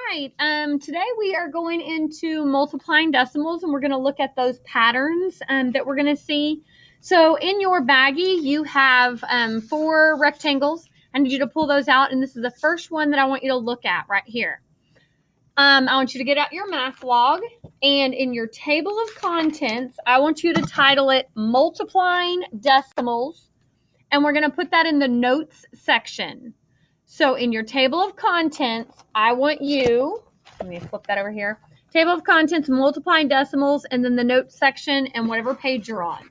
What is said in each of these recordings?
right. Today we are going into multiplying decimals, and we're going to look at those patterns that we're going to see. So in your baggie, you have 4 rectangles. I need you to pull those out, and this is the first one that I want you to look at right here. I want you to get out your math log, and in your table of contents, I want you to title it Multiplying Decimals, and we're going to put that in the notes section. So in your table of contents, I want you, let me flip that over here, table of contents, multiplying decimals, and then the notes section and whatever page you're on.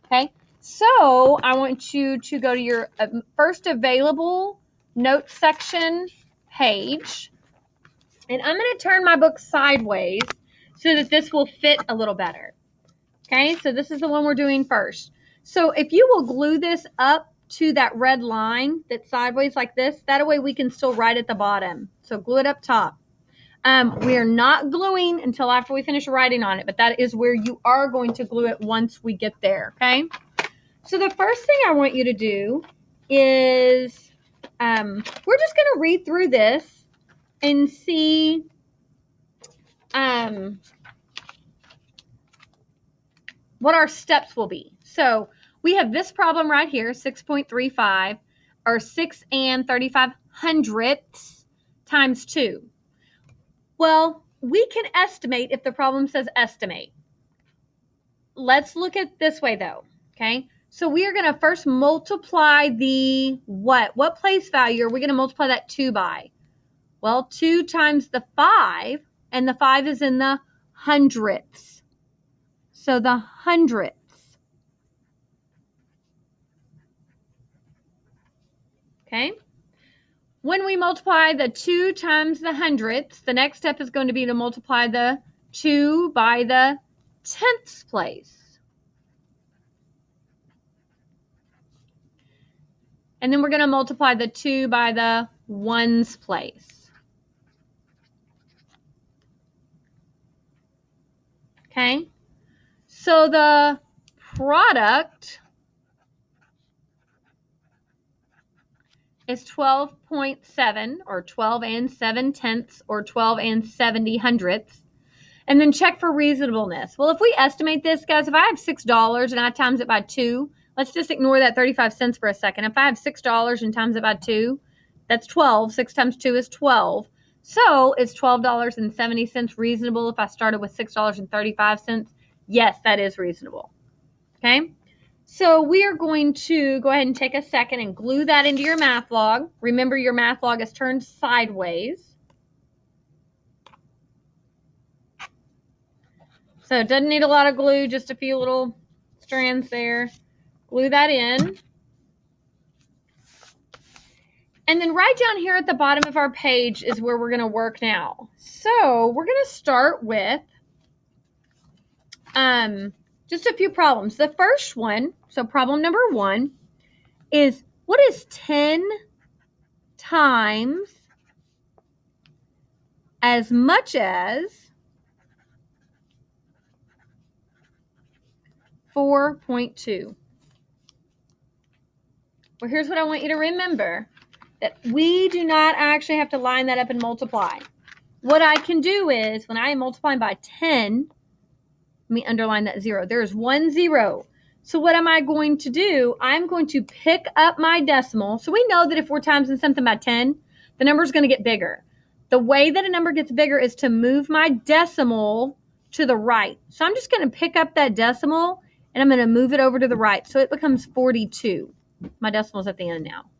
Okay, so I want you to go to your first available notes section page, and I'm going to turn my book sideways so that this will fit a little better. Okay, so this is the one we're doing first. So if you will glue this up to that red line that's sideways like this, that way we can still write at the bottom. So glue it up top. We are not gluing until after we finish writing on it, but that is where you are going to glue it once we get there, okay? So the first thing I want you to do is we're just going to read through this and see what our steps will be. So we have this problem right here, 6.35, or 6 and 35/100ths times 2. Well, we can estimate if the problem says estimate. Let's look at this way though, okay? So we are going to first multiply the what? What place value are we going to multiply that 2 by? Well, 2 times the 5, and the 5 is in the hundredths. So the hundredths. Okay? When we multiply the 2 times the hundredths, the next step is going to be to multiply the 2 by the tenths place. And then we're going to multiply the 2 by the ones place. Okay? So the product is 12.7, or 12 and 7/10ths, or 12 and 70/100ths. And then check for reasonableness. Well, if we estimate this, guys, if I have $6 and I times it by 2, let's just ignore that 35 cents for a second. If I have $6 and times it by 2, that's 12. 6 times 2 is 12. So is $12.70 reasonable if I started with $6.35? Yes, that is reasonable. Okay? So we are going to go ahead and take a second and glue that into your math log. Remember, your math log is turned sideways. So it doesn't need a lot of glue, just a few little strands there. Glue that in. And then right down here at the bottom of our page is where we're going to work now. So we're going to start with just a few problems. The first one, so problem number 1, is what is 10 times as much as 4.2? Well, here's what I want you to remember, that we do not actually have to line that up and multiply. What I can do is, when I am multiplying by 10, let me underline that 0. There's 1 0. So what am I going to do? I'm going to pick up my decimal. So we know that if we're timesing something by 10, the number is going to get bigger. The way that a number gets bigger is to move my decimal to the right. So I'm just going to pick up that decimal, and I'm going to move it over to the right. So it becomes 42. My decimal's at the end now.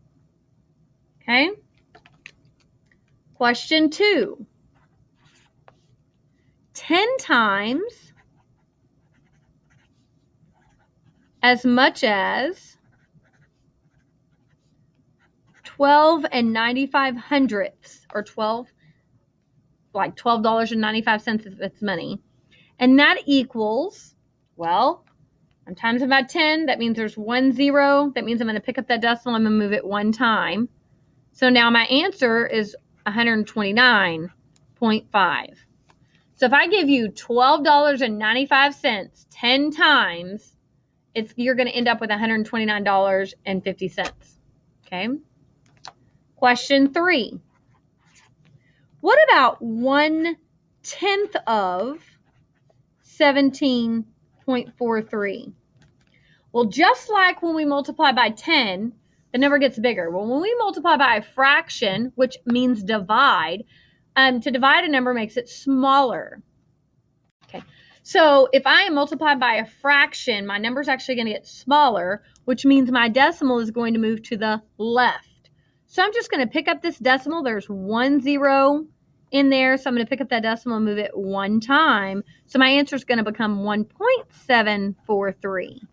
Okay? Question 2. 10 times as much as 12 and 95/100ths, or 12, like $12.95 if it's money. And that equals, well, I'm times about 10. That means there's 1 0. That means I'm going to pick up that decimal. I'm going to move it 1 time. So now my answer is 129.5. So if I give you $12.95 10 times, you're going to end up with $129.50. Okay. Question 3. What about 1/10 of 17.43? Well, just like when we multiply by 10, the number gets bigger. Well, when we multiply by a fraction, which means divide, to divide a number makes it smaller. Okay, so if I am multiplied by a fraction, my number is actually going to get smaller, which means my decimal is going to move to the left. So I'm just going to pick up this decimal. There's 1 0 in there, so I'm going to pick up that decimal and move it one time. So my answer is going to become 1.743.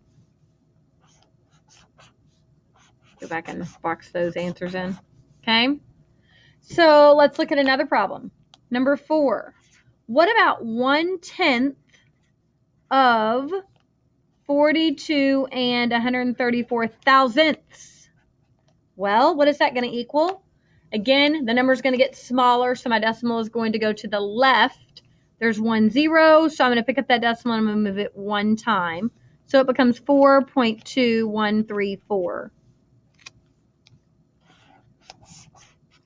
Go back and box those answers in. Okay, so let's look at another problem. Number 4. What about 1/10 of 42 and 134 thousandths? Well, what is that going to equal? Again, the number is going to get smaller, so my decimal is going to go to the left. There's 1 0, so I'm going to pick up that decimal and I'm going to move it one time. So it becomes 4.2134.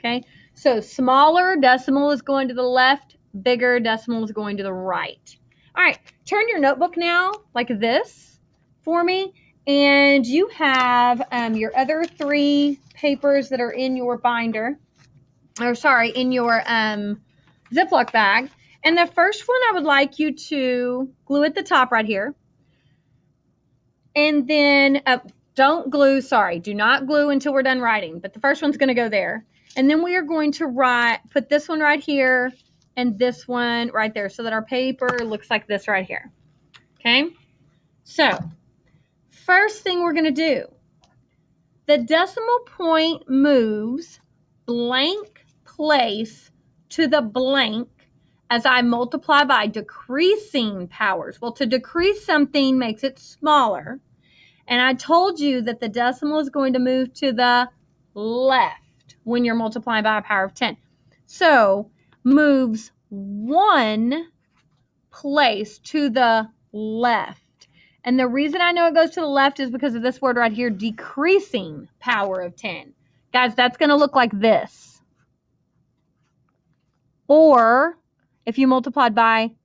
Okay, so smaller decimal is going to the left, bigger decimal is going to the right. All right, turn your notebook now like this for me, and you have your other 3 papers that are in your binder, or sorry, in your Ziploc bag. And the first one I would like you to glue at the top right here. And then don't glue, sorry, do not glue until we're done writing, but the first one's going to go there. And then we are going to put this one right here and this one right there so that our paper looks like this right here. Okay? So, first thing we're going to do, the decimal point moves blank place to the blank as I multiply by decreasing powers. Well, to decrease something makes it smaller. And I told you that the decimal is going to move to the left when you're multiplying by a power of 10. So moves 1 place to the left. And the reason I know it goes to the left is because of this word right here, decreasing power of 10. Guys, that's going to look like this. Or if you multiplied by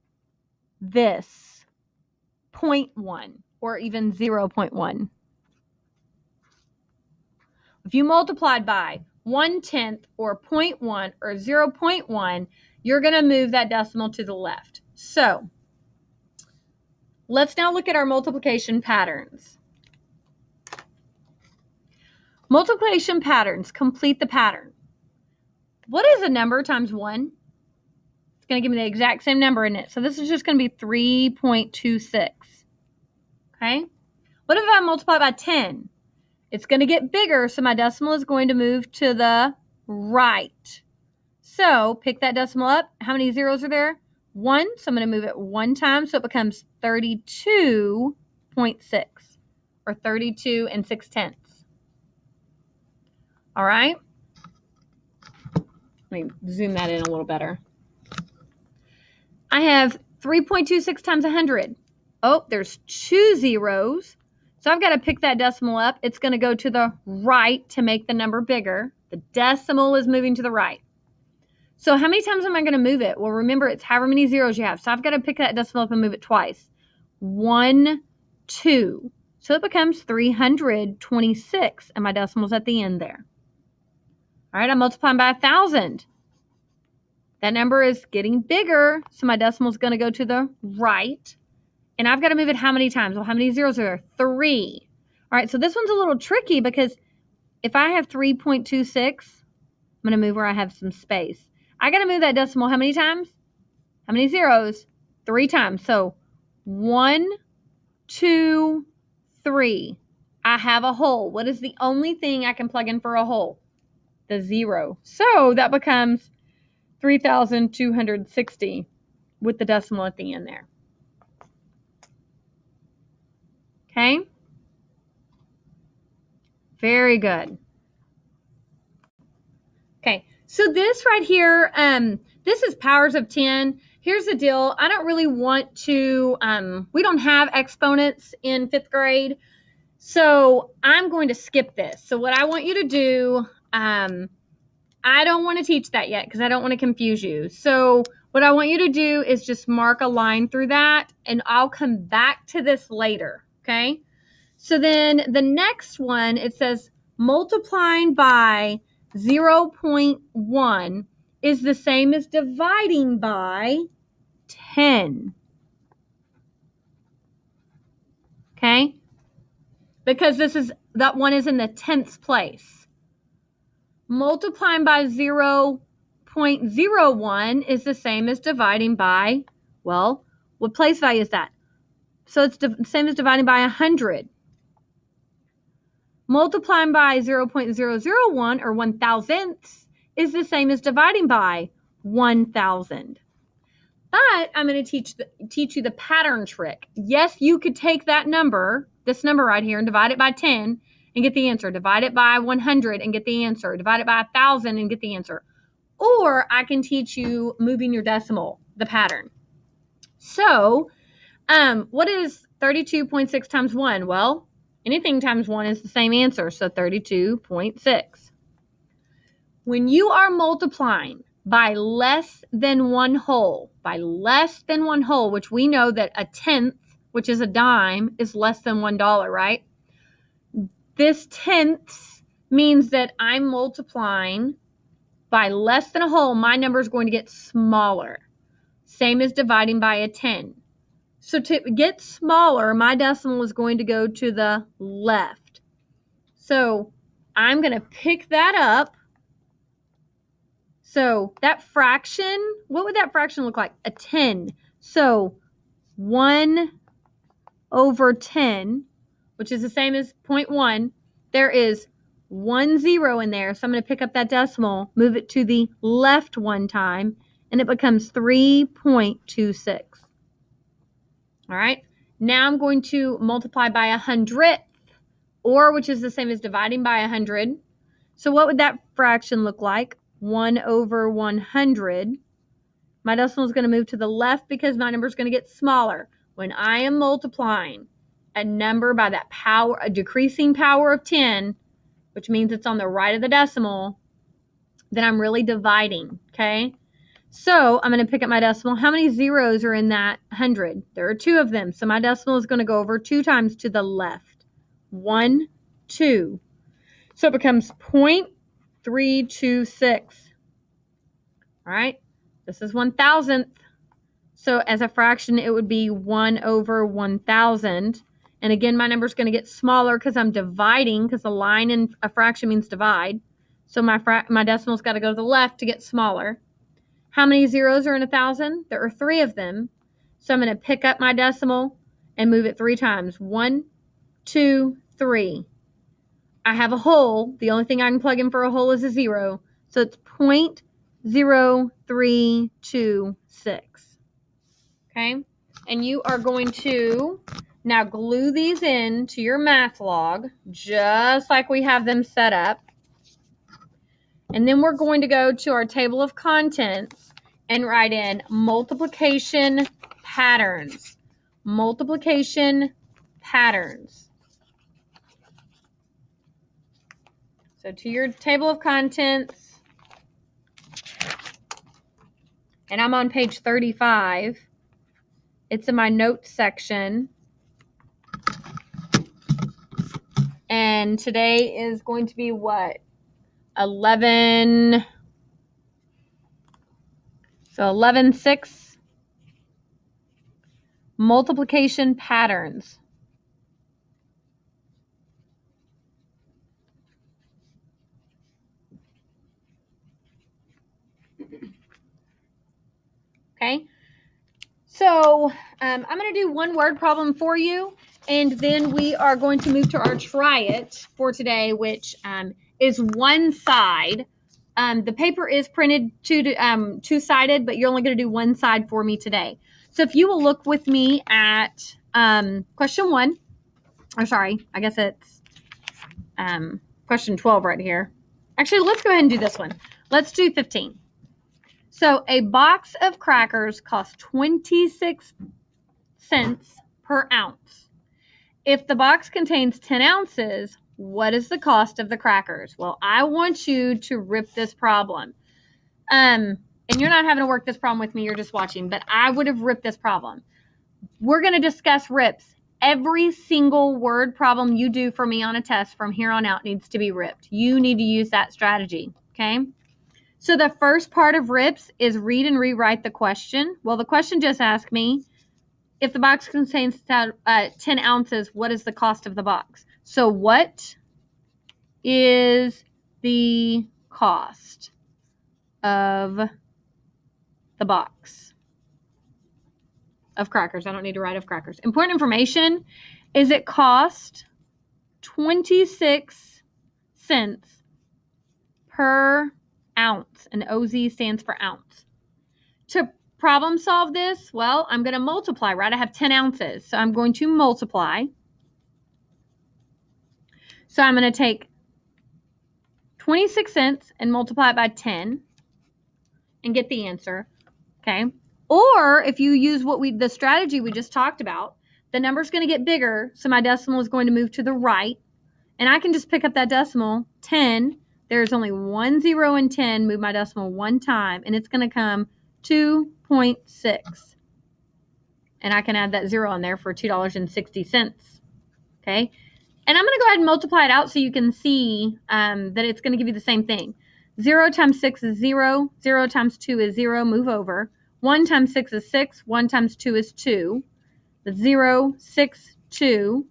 this, 0.1 or even 0.1. If you multiplied by 1/10 or 0.1 or 0.1, you're going to move that decimal to the left. So let's now look at our multiplication patterns. Multiplication patterns complete the pattern. What is a number times 1? It's going to give me the exact same number in it. So this is just going to be 3.26. Okay? What if I multiply by 10? It's going to get bigger, so my decimal is going to move to the right. So pick that decimal up. How many zeros are there? 1. So I'm going to move it one time, so it becomes 32.6 or 32 6/10. All right. Let me zoom that in a little better. I have 3.26 times 100. Oh, there's 2 zeros. So I've got to pick that decimal up. It's going to go to the right to make the number bigger. The decimal is moving to the right. So how many times am I going to move it? Well, remember, it's however many zeros you have. So I've got to pick that decimal up and move it twice. 1, 2. So it becomes 326, and my decimal's at the end there. All right, I'm multiplying by 1,000. That number is getting bigger, so my decimal is going to go to the right. And I've got to move it how many times? Well, how many zeros are there? 3. All right, so this one's a little tricky because if I have 3.26, I'm going to move where I have some space. I got to move that decimal how many times? How many zeros? 3 times. So 1, 2, 3. I have a hole. What is the only thing I can plug in for a hole? The 0. So that becomes 3,260 with the decimal at the end there. Okay? Very good. Okay, so this right here, this is powers of 10. Here's the deal. I don't really want to, we don't have exponents in 5th grade, so I'm going to skip this. So what I want you to do I don't want to teach that yet because I don't want to confuse you. So what I want you to do is just mark a line through that, and I'll come back to this later, okay? So then the next one, it says multiplying by 0.1 is the same as dividing by 10. Okay? Because that one is in the 10th place. Multiplying by 0.01 is the same as dividing by, well, what place value is that? So it's the same as dividing by 100. Multiplying by 0.001 or 1,000ths is the same as dividing by 1,000. But I'm going to teach you the pattern trick. Yes, you could take that number, this number right here, and divide it by 10 and get the answer. Divide it by 100 and get the answer. Divide it by 1,000 and get the answer. Or I can teach you moving your decimal, the pattern. So, what is 32.6 times 1? Well, anything times 1 is the same answer, so 32.6. When you are multiplying by less than one whole, which we know that a tenth, which is a dime, is less than $1, right? This tenths means that I'm multiplying by less than a whole. My number is going to get smaller. Same as dividing by a 10. So to get smaller, my decimal is going to go to the left. So I'm going to pick that up. So that fraction, what would that fraction look like? A 10. So 1 over 10, which is the same as 0.1, there is 1 0 in there. So I'm going to pick up that decimal, move it to the left one time, and it becomes 3.26. All right. Now I'm going to multiply by 100th, or which is the same as dividing by 100. So what would that fraction look like? 1 over 100. My decimal is going to move to the left because my number is going to get smaller. When I am multiplying a number by that power, a decreasing power of 10, which means it's on the right of the decimal, then I'm really dividing, okay? So I'm going to pick up my decimal. How many zeros are in that 100? There are 2 of them. So my decimal is going to go over 2 times to the left. 1, 2. So it becomes 0.326. All right. This is 1,000th. So as a fraction, it would be 1 over 1,000. And again, my number is going to get smaller because I'm dividing, because a line in a fraction means divide. So my decimal's got to go to the left to get smaller. How many zeros are in 1,000? There are 3 of them. So I'm going to pick up my decimal and move it 3 times. 1, 2, 3. I have a whole. The only thing I can plug in for a whole is a 0. So it's 0.0326. Okay? And you are going to now glue these in to your math log, just like we have them set up. And then we're going to go to our table of contents and write in multiplication patterns. Multiplication patterns. So to your table of contents, and I'm on page 35. It's in my notes section. And today is going to be what? 11. So 11.6. Multiplication patterns. Okay. So I'm going to do one word problem for you, and then we are going to move to our try it for today, which is one side. The paper is printed two-sided, but you're only going to do one side for me today. So if you will look with me at question 1, or sorry, I guess it's question 12 right here. Actually, let's go ahead and do this one. Let's do 15. So a box of crackers costs 26 cents per ounce. If the box contains 10 ounces, What is the cost of the crackers? Well, I want you to rip this problem. And you're not having to work this problem with me, you're just watching, but I would have ripped this problem. We're going to discuss rips. Every single word problem you do for me on a test from here on out needs to be ripped. You need to use that strategy, okay? So the first part of rips is read and rewrite the question. Well, the question just asked me, if the box contains 10 ounces, what is the cost of the box? So what is the cost of the box of crackers? I don't need to write of crackers. Important information is it cost 26 cents per ounce, and OZ stands for ounce. To problem solve this, well, I'm going to multiply, right? I have 10 ounces, so I'm going to multiply. So I'm going to take 26 cents and multiply it by 10 and get the answer, okay? Or if you use the strategy we just talked about, the number's going to get bigger, so my decimal is going to move to the right, and I can just pick up that decimal, 10. There's only one 0 in 10, move my decimal one time, and it's going to come 2.6. And I can add that 0 in there for $2.60, okay? And I'm going to go ahead and multiply it out so you can see that it's going to give you the same thing. 0 times 6 is 0. 0 times 2 is 0. Move over. 1 times 6 is 6. 1 times 2 is 2. 0, 6, 2.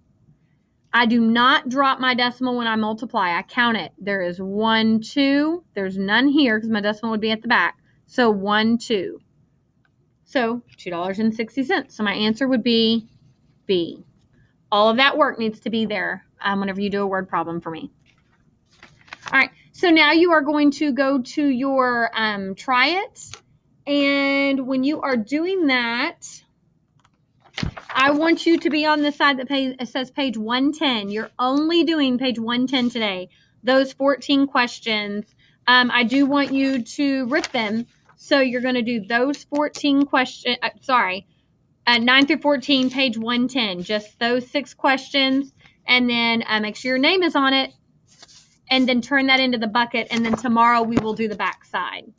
I do not drop my decimal when I multiply. I count it. There is 1, 2. There's none here because my decimal would be at the back. So 1, 2. So $2.60. So my answer would be B. All of that work needs to be there whenever you do a word problem for me. All right, so now you are going to go to your try it. And when you are doing that, I want you to be on the side that says page 110. You're only doing page 110 today. Those 14 questions, I do want you to rip them. So you're going to do those 14 questions, 9 through 14, page 110, just those 6 questions, and then make sure your name is on it, and then turn that into the bucket, and then tomorrow we will do the back side.